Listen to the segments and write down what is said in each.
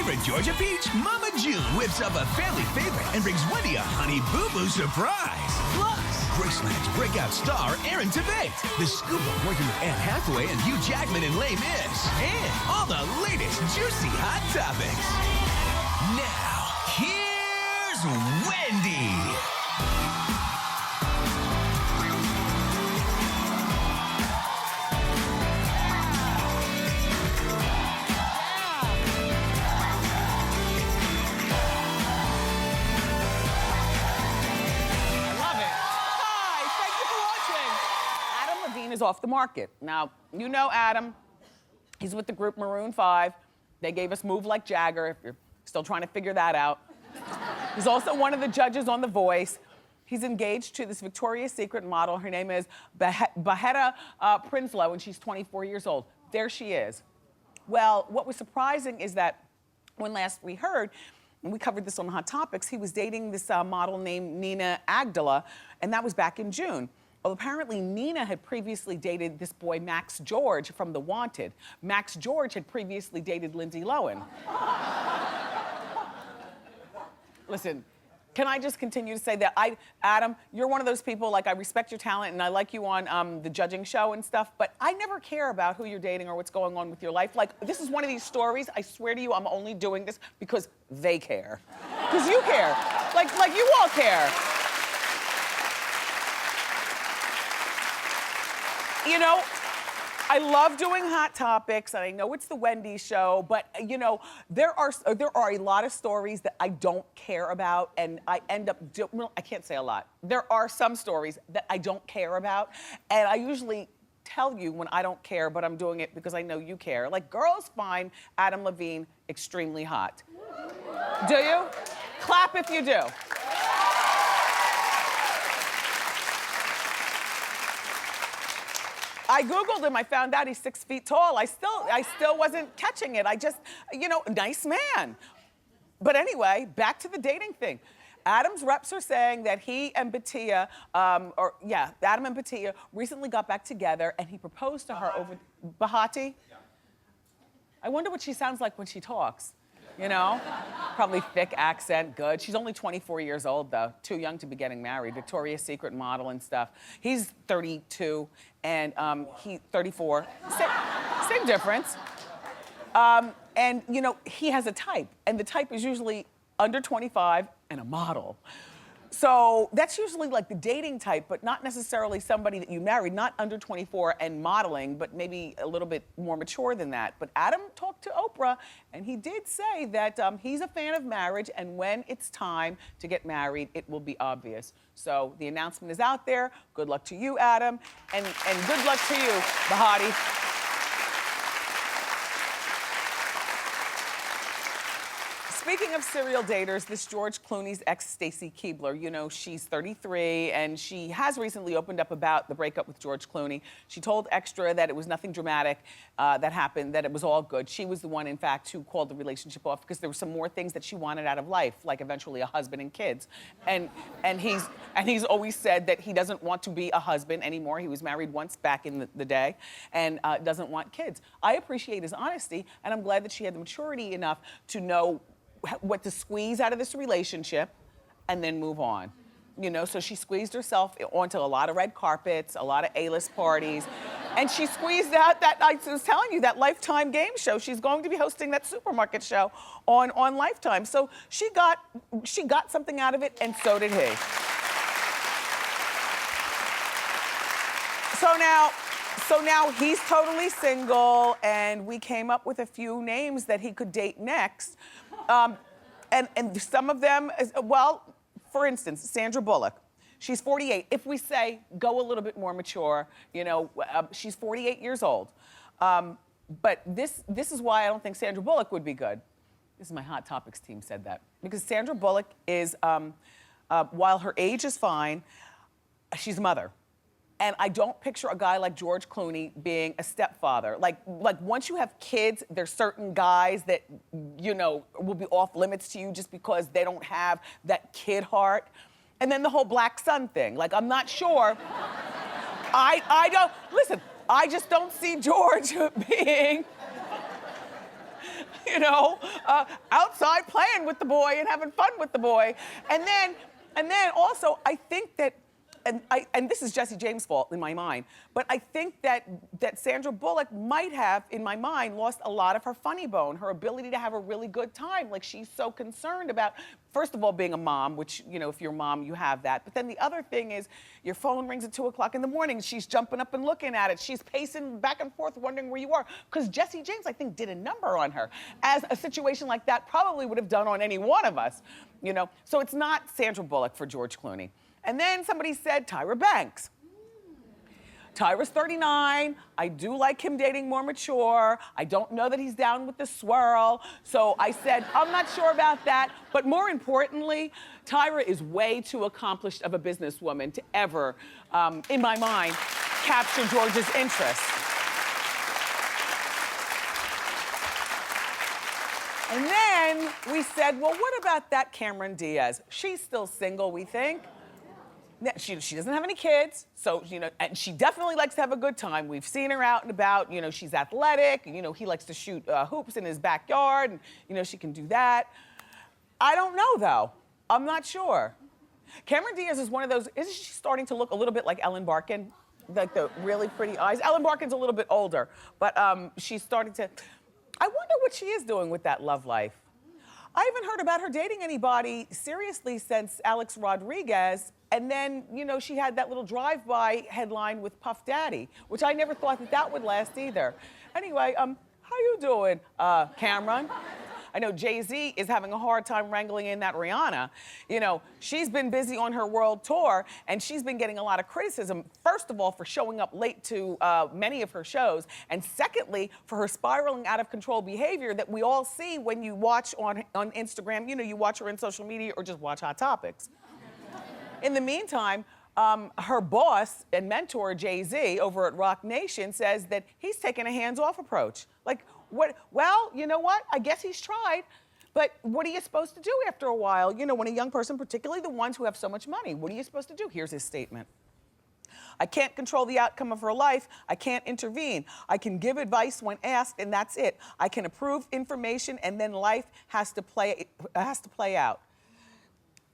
favorite Georgia peach, Mama June whips up a family favorite and brings Wendy a honey boo-boo surprise. Plus, Graceland's breakout star, Aaron Tveit, the scoop of working with Anne Hathaway and Hugh Jackman in Les Mis, and all the latest juicy hot topics. Now, here's Wendy. Is off the market. Now, you know Adam. He's with the group Maroon 5. They gave us Move Like Jagger, if you're still trying to figure that out. He's also one of the judges on The Voice. He's engaged to this Victoria's Secret model. Her name is Bahetta Prinsloo, and she's 24 years old. There she is. Well, what was surprising is that when last we heard, and we covered this on Hot Topics, he was dating this model named Nina Agdala, and that was back in June. Well, apparently Nina had previously dated this boy, Max George, from The Wanted. Max George had previously dated Lindsay Lohan. Listen, can I just continue to say that Adam, you're one of those people, like, I respect your talent and I like you on the judging show and stuff, but I never care about who you're dating or what's going on with your life. Like, this is one of these stories, I swear to you, I'm only doing this because they care. Because you care. Like you all care. You know, I love doing Hot Topics, and I know it's the Wendy show, but you know, there are a lot of stories that I don't care about, and I end up well, I can't say a lot. There are some stories that I don't care about, and I usually tell you when I don't care, but I'm doing it because I know you care. Like, girls find Adam Levine extremely hot. Do you? Clap if you do. I Googled him, I found out he's 6 feet tall. I still wasn't catching it. I just, you know, nice man. But anyway, back to the dating thing. Adam's reps are saying that he and Batia, Adam and Batia recently got back together and he proposed to her over, Bahati? Yeah. I wonder what she sounds like when she talks, you know? Probably thick accent, good. She's only 24 years old though, too young to be getting married. Victoria's Secret model and stuff. He's 32 and he 34, same difference. And you know, he has a type and the type is usually under 25 and a model. So that's usually like the dating type, but not necessarily somebody that you married, not under 24 and modeling, but maybe a little bit more mature than that. But Adam talked to Oprah, and he did say that he's a fan of marriage, and when it's time to get married, it will be obvious. So the announcement is out there. Good luck to you, Adam, and good luck to you, Bahati. Speaking of serial daters, this George Clooney's ex, Stacy Keibler, you know, she's 33 and she has recently opened up about the breakup with George Clooney. She told Extra that it was nothing dramatic that happened, that it was all good. She was the one, in fact, who called the relationship off because there were some more things that she wanted out of life, like eventually a husband and kids. And he's always said that he doesn't want to be a husband anymore. He was married once back in the day and doesn't want kids. I appreciate his honesty, and I'm glad that she had the maturity enough to know what to squeeze out of this relationship and then move on. You know, so she squeezed herself onto a lot of red carpets, a lot of A-list parties, and she squeezed out that, I was telling you, that Lifetime game show. She's going to be hosting that supermarket show on Lifetime. So she got something out of it, and so did he. So now he's totally single, and we came up with a few names that he could date next. And some of them, well, for instance, Sandra Bullock. She's 48. If we say, go a little bit more mature, you know, she's 48 years old. But this is why I don't think Sandra Bullock would be good. This is my Hot Topics team said that. Because Sandra Bullock is, while her age is fine, she's a mother. And I don't picture a guy like George Clooney being a stepfather. Like once you have kids, there's certain guys that, you know, will be off limits to you just because they don't have that kid heart. And then the whole black son thing. Like, I'm not sure. I don't, listen, I just don't see George being, you know, outside playing with the boy and having fun with the boy. And then also, I think that, and this is Jesse James' fault in my mind, but I think that Sandra Bullock might have, in my mind, lost a lot of her funny bone, her ability to have a really good time. Like, she's so concerned about, first of all, being a mom, which, you know, if you're a mom, you have that. But then the other thing is, your phone rings at 2 o'clock in the morning, she's jumping up and looking at it, she's pacing back and forth, wondering where you are. Because Jesse James, I think, did a number on her, as a situation like that probably would have done on any one of us, you know? So it's not Sandra Bullock for George Clooney. And then somebody said Tyra Banks. Tyra's 39. I do like him dating more mature. I don't know that he's down with the swirl. So I said, I'm not sure about that. But more importantly, Tyra is way too accomplished of a businesswoman to ever, in my mind, capture George's interest. And then we said, well, what about that Cameron Diaz? She's still single, we think. She doesn't have any kids, so, you know, and she definitely likes to have a good time. We've seen her out and about, you know, she's athletic, you know, he likes to shoot hoops in his backyard, and, you know, she can do that. I don't know, though. I'm not sure. Cameron Diaz is one of those, isn't she starting to look a little bit like Ellen Barkin? Like the really pretty eyes. Ellen Barkin's a little bit older, but she's starting to, I wonder what she is doing with that love life. I haven't heard about her dating anybody seriously since Alex Rodriguez. And then, you know, she had that little drive-by headline with Puff Daddy, which I never thought that would last either. Anyway, how you doing, Cameron? I know Jay-Z is having a hard time wrangling in that Rihanna. You know, she's been busy on her world tour, and she's been getting a lot of criticism, first of all, for showing up late to many of her shows, and secondly, for her spiraling out of control behavior that we all see when you watch on Instagram, you know, you watch her in social media or just watch Hot Topics. In the meantime, her boss and mentor, Jay-Z, over at Rock Nation, says that he's taking a hands-off approach. Like, what? Well, you know what? I guess he's tried, but what are you supposed to do after a while? You know, when a young person, particularly the ones who have so much money, what are you supposed to do? Here's his statement. I can't control the outcome of her life. I can't intervene. I can give advice when asked, and that's it. I can approve information, and then life has to play out.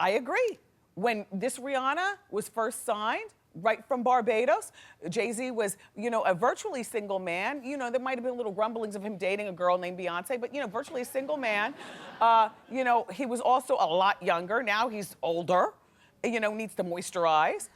I agree. When this Rihanna was first signed, right from Barbados, Jay-Z was, you know, a virtually single man. You know, there might have been little grumblings of him dating a girl named Beyonce, but, you know, virtually a single man. You know, he was also a lot younger. Now he's older, you know, needs to moisturize.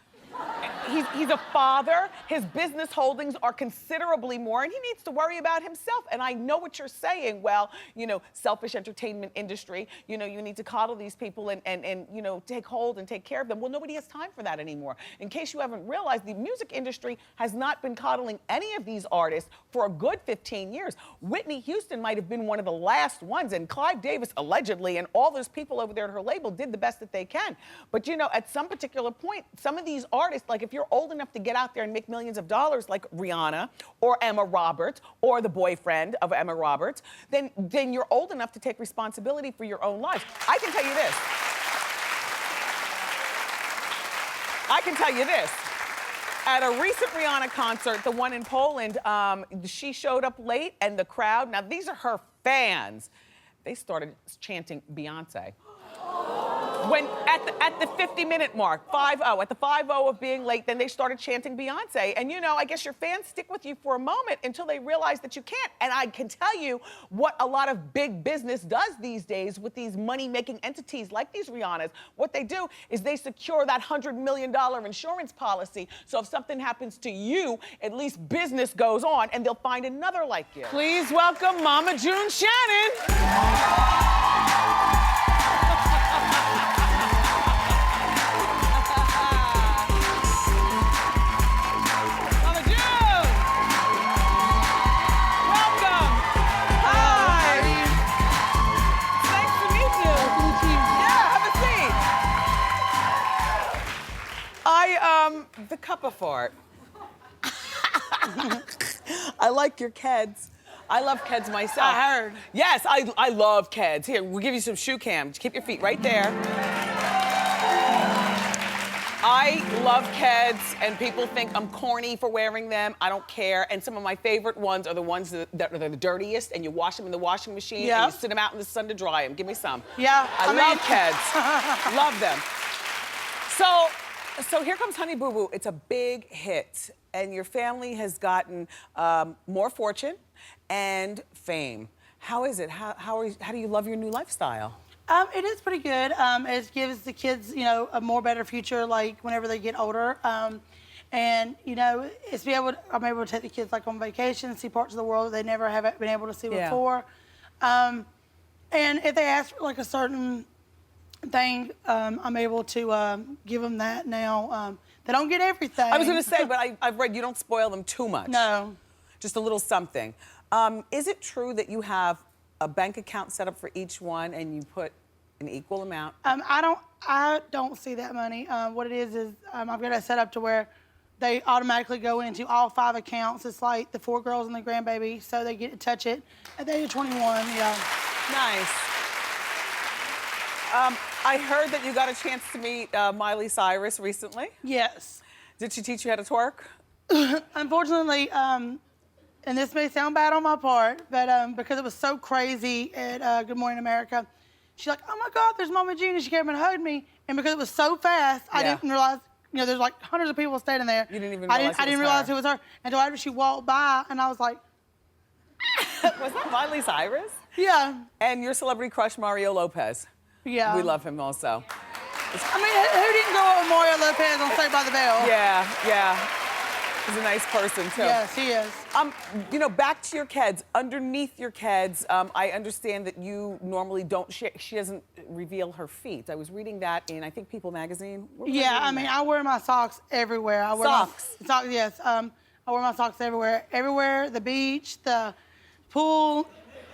He's a father. His business holdings are considerably more, and he needs to worry about himself. And I know what you're saying. Well, you know, selfish entertainment industry, you know, you need to coddle these people and you know, take hold and take care of them. Well, nobody has time for that anymore. In case you haven't realized, the music industry has not been coddling any of these artists for a good 15 years. Whitney Houston might have been one of the last ones, and Clive Davis, allegedly, and all those people over there at her label did the best that they can. But, you know, at some particular point, some of these artists, like if you're old enough to get out there and make millions of dollars like Rihanna or Emma Roberts or the boyfriend of Emma Roberts, then you're old enough to take responsibility for your own life. I can tell you this. At a recent Rihanna concert, the one in Poland, she showed up late and the crowd, now these are her fans, they started chanting Beyonce. When at the 50-minute mark, 5-0, at the 5-0 of being late, then they started chanting Beyonce. And you know, I guess your fans stick with you for a moment until they realize that you can't. And I can tell you what a lot of big business does these days with these money-making entities like these Rihannas. What they do is they secure that $100 million insurance policy. So if something happens to you, at least business goes on and they'll find another like you. Please welcome Mama June Shannon. The cup of fart. I like your Keds. I love Keds myself. I heard. Yes, I love Keds. Here, we'll give you some shoe cam. Keep your feet right there. I love Keds, and people think I'm corny for wearing them. I don't care. And some of my favorite ones are the ones that are the dirtiest, and you wash them in the washing machine, and you sit them out in the sun to dry them. Give me some. Yeah. I love Keds. Love them. So here comes Honey Boo Boo. It's a big hit, and your family has gotten more fortune and fame. How is it? How do you love your new lifestyle? It is pretty good. It gives the kids, you know, a more better future, like whenever they get older. And you know, I'm able to take the kids like on vacation, see parts of the world that they never have been able to see before. And if they ask for like a certain thing, I'm able to give them that now. They don't get everything. I was going to say, but I've read you don't spoil them too much. No. Just a little something. Is it true that you have a bank account set up for each one and you put an equal amount? I don't see that money. What it is I've got it set up to where they automatically go into all 5 accounts. It's like the 4 girls and the grandbaby, so they get to touch it at the age of 21. Yeah. Nice. I heard that you got a chance to meet Miley Cyrus recently. Yes. Did she teach you how to twerk? Unfortunately, and this may sound bad on my part, but because it was so crazy at Good Morning America, she's like, oh my God, there's Mama June, and she came and hugged me. And because it was so fast, I didn't realize, you know, there's like hundreds of people standing there. You didn't even realize I didn't realize it was her until after she walked by, and I was like, Was that Miley Cyrus? yeah. And your celebrity crush, Mario Lopez. Yeah. We love him also. I mean, who didn't go up with Mario Lopez on Saved by the Bell? Yeah, yeah. He's a nice person, too. Yes, he is. You know, back to your Keds. Underneath your Keds, I understand that you normally don't share. She doesn't reveal her feet. I was reading that in, I think, People magazine. Yeah, I mean, I wear my socks everywhere. I wear Socks? Socks, yes. I wear my socks everywhere. Everywhere, the beach, the pool,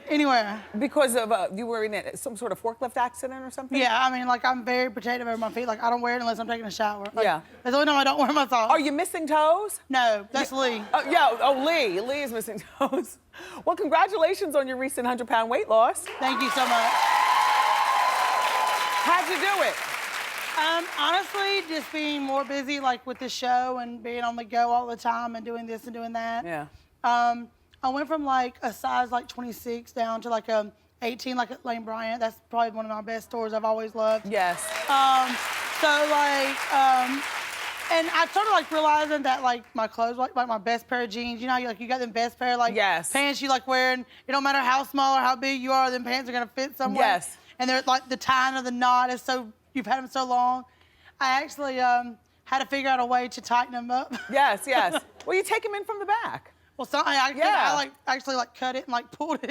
anywhere. Because of you were in some sort of forklift accident or something? Yeah, I mean, like, I'm very protective over my feet. Like, I don't wear it unless I'm taking a shower. Like, Yeah. That's the only time I don't wear my socks. Are you missing toes? No, that's Lee. Lee. Lee is missing toes. Well, congratulations on your recent 100-pound weight loss. Thank you so much. How'd you do it? Honestly, just being more busy, like, with the show and being on the go all the time and doing this and doing that. Yeah. I went from like a size like 26 down to like a 18 like at Lane Bryant. That's probably one of my best stores I've always loved. Yes. So like, and I started like realizing that like my clothes, like my best pair of jeans, you know, you got them best pair like pants you like wearing. It don't matter how small or how big you are, them pants are gonna fit somewhere. Yes. And they're like the tying of the knot is so, you've had them so long. I actually had to figure out a way to tighten them up. Yes, yes. Well, you take them in from the back. Well, I like actually like cut it and like pulled it,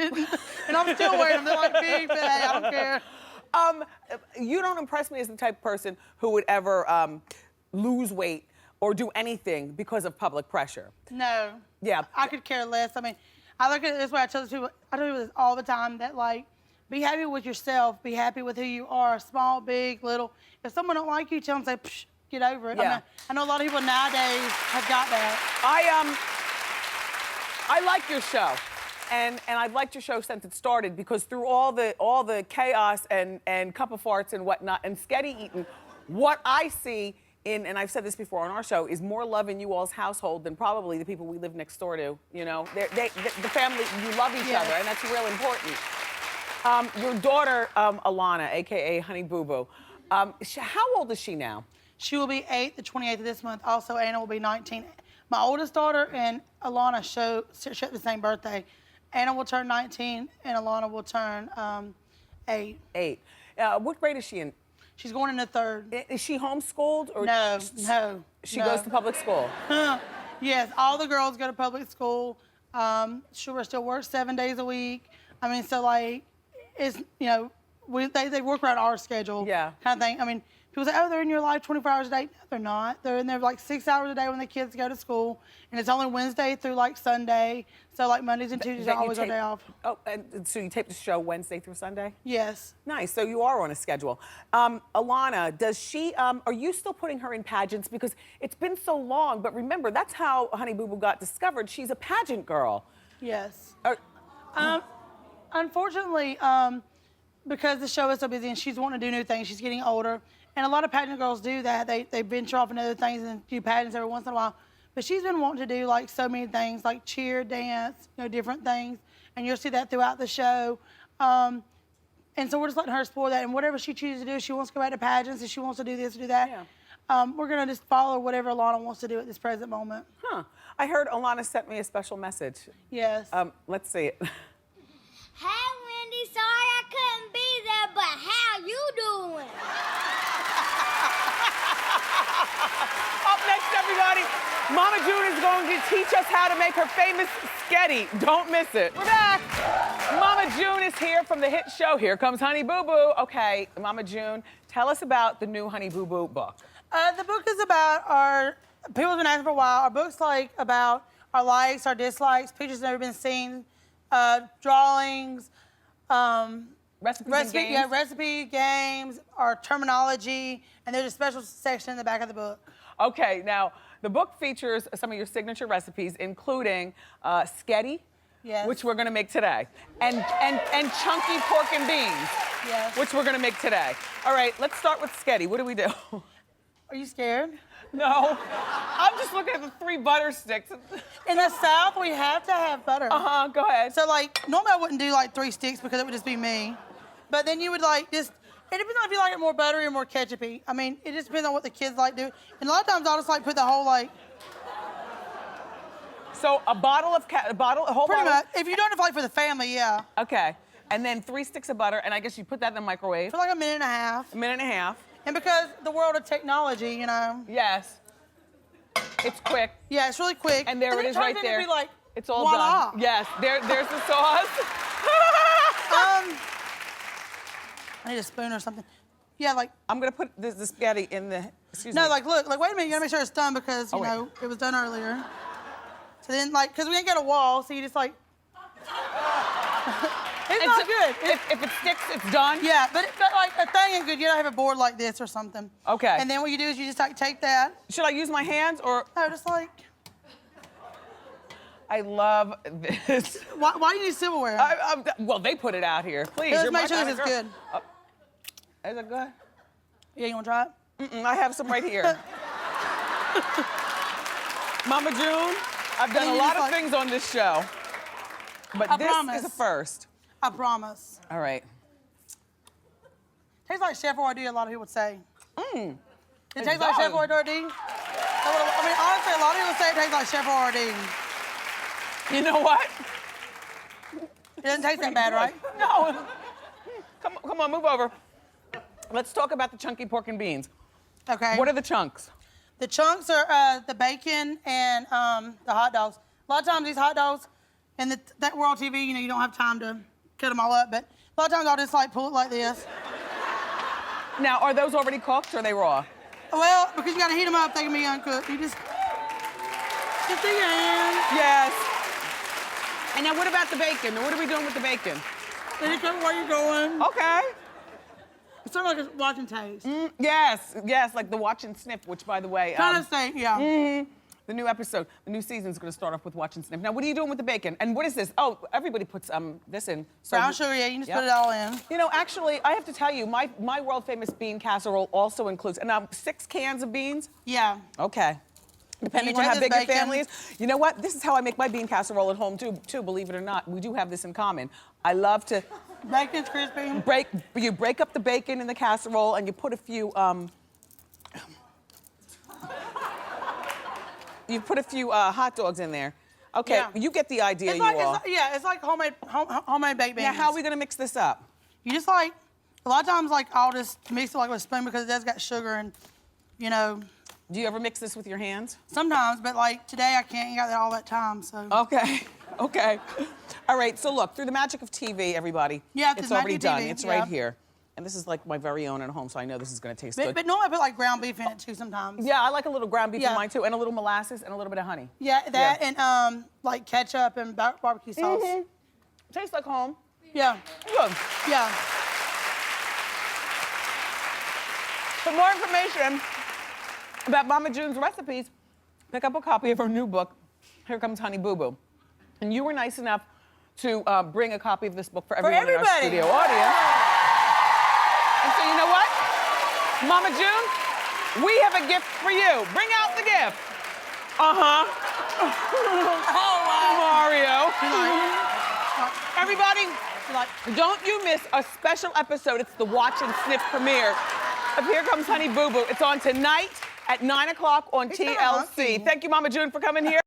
and I'm still wearing them. They're like big, but hey, I don't care. You don't impress me as the type of person who would ever lose weight or do anything because of public pressure. No. Yeah. I could care less. I mean, I look at it this way. I tell people this all the time, that like, be happy with yourself. Be happy with who you are, small, big, little. If someone don't like you, tell them, say, psh, get over it. Yeah. I know a lot of people nowadays have got that. I like your show, and I've liked your show since it started, because through all the chaos and cup of farts and whatnot and sketti eating, what I see and I've said this before on our show, is more love in you all's household than probably the people we live next door to. You know, the family, you love each other, and that's real important. Your daughter, Alana, AKA Honey Boo Boo, how old is she now? She will be 8, the 28th of this month. Also, Anna will be 19. My oldest daughter and Alana share the same birthday. Anna will turn 19 and Alana will turn 8. 8. What grade is she in? She's going into 3rd. Is she homeschooled? Or No. She goes to public school? Yes, all the girls go to public school. Sugar still works 7 days a week. I mean, so like, it's, you know, they work around our schedule, kind of thing. I mean, people say, oh, they're in your life 24 hours a day. No, they're not. They're in there like 6 hours a day when the kids go to school, and it's only Wednesday through like Sunday. So like Mondays and Tuesdays are always our day off. Oh, and so you tape the show Wednesday through Sunday? Yes. Nice. So you are on a schedule. Alana, does she? Are you still putting her in pageants? Because it's been so long. But remember, that's how Honey Boo Boo got discovered. She's a pageant girl. Yes. Or, Unfortunately, because the show is so busy and she's wanting to do new things, she's getting older. And a lot of pageant girls do that. They venture off into other things and do pageants every once in a while. But she's been wanting to do like so many things, like cheer, dance, different things. And you'll see that throughout the show. And so we're just letting her explore that. And whatever she chooses to do, if she wants to go back to pageants, if she wants to do this or do that, we're going to just follow whatever Alana wants to do at this present moment. Huh. I heard Alana sent me a special message. Yes. Let's see it. Hey, Wendy, sorry I couldn't be there, but how you doing? Up next, everybody, Mama June is going to teach us how to make her famous sketti. Don't miss it. We're back. Mama June is here from the hit show Here Comes Honey Boo Boo. Okay, Mama June, tell us about the new Honey Boo Boo book. The book is about people have been asking for a while, our book's like about our likes, our dislikes, pictures never been seen, drawings, recipe games, our terminology, and there's a special section in the back of the book. Okay, now the book features some of your signature recipes, including sketti, which we're gonna make today, and chunky pork and beans, which we're gonna make today. All right, let's start with sketti. What do we do? Are you scared? No, I'm just looking at the 3 butter sticks. In the South, we have to have butter. Go ahead. So like, normally I wouldn't do like 3 sticks because it would just be me. But then you would like just, it depends on if you like it more buttery or more ketchupy. I mean, it just depends on what the kids like to do. And a lot of times I'll just like put the whole like. So a whole Pretty bottle? much. If you're doing it like for the family, yeah. Okay, and then 3 sticks of butter, and I guess you put that in the microwave. For like a minute and a half. A minute and a half. And because the world of technology, Yes. It's quick. Yeah, it's really quick. And there it is right there. Be like, it's all voila. done. Yes, there's the sauce. I need a spoon or something. Yeah, like. I'm gonna put the spaghetti in the, excuse me. No, like look, like wait a minute, you gotta make sure it's done because, you know, it was done earlier. So then like, cause we ain't got a wall, so you just like. It's not good. If it sticks, it's done? Yeah, but like a thing ain't good. You gotta have a board like this or something. Okay. And then what you do is you just like take that. Should I use my hands or? No, just like. I love this. Why do you need silverware? Well, they put it out here. Please, Let's you're make my sure kind this of is girl. good. Is it good? Yeah, you wanna try it? I have some right here. Mama June, I've done a lot of things on this show, but this is a first. I promise. All right. Tastes like Chef Boyardee, a lot of people would say. It tastes like does. Chef Boyardee? I mean, honestly, a lot of people say it tastes like Chef Boyardee. You know what? It doesn't taste that bad, right? No. Come on, move over. Let's talk about the chunky pork and beans. Okay. What are the chunks? The chunks are the bacon and the hot dogs. A lot of times these hot dogs, and that World TV, you don't have time to cut them all up, but a lot of times I'll just like pull it like this. Now, are those already cooked or are they raw? Well, because you gotta heat them up, they can be uncooked. You just do your hand. Yes. And now what about the bacon? What are we doing with the bacon? Then you cook where you're going. Okay. It's sort of like a watch and taste. Yes, like the watch and sniff, which by the way. Kind of say, yeah. The new episode, the new season's gonna start off with watch and sniff. Now, what are you doing with the bacon? And what is this? Oh, everybody puts this in. So Brown sugar, yeah, you can just put it all in. You know, actually, I have to tell you, my world famous bean casserole also includes, and 6 cans of beans? Yeah. Okay. Depending on how big your family is. You know what? This is how I make my bean casserole at home too, believe it or not. We do have this in common. I love to... Bacon's crispy. You break up the bacon in the casserole and you put a few, hot dogs in there. Okay, Yeah. you get the idea, It's like homemade baked beans. Now, how are we gonna mix this up? You just like, a lot of times like I'll just mix it like with a spoon because it does got sugar and, Do you ever mix this with your hands? Sometimes, but like today I can't, got all that time, so. Okay, okay. All right, so look, through the magic of TV, everybody, Yeah, it's the magic already of done. TV, It's yeah. right here. And this is like my very own at home, so I know this is gonna taste good. But normally I put like ground beef in it too sometimes. Yeah, I like a little ground beef in Yeah. mine too, and a little molasses and a little bit of honey. Yeah, that and like ketchup and barbecue sauce. Tastes like home. Yeah, Good. yeah. For more information about Mama June's recipes, pick up a copy of her new book, Here Comes Honey Boo Boo. And you were nice enough to bring a copy of this book for everyone in our everybody. studio audience. And so you know what? Mama June, we have a gift for you. Bring out the gift. Uh-huh. Mario. Everybody, don't you miss a special episode. It's the Watch and Sniff premiere of Here Comes Honey Boo Boo. It's on tonight at 9 o'clock on TLC. Thank you, Mama June, for coming here.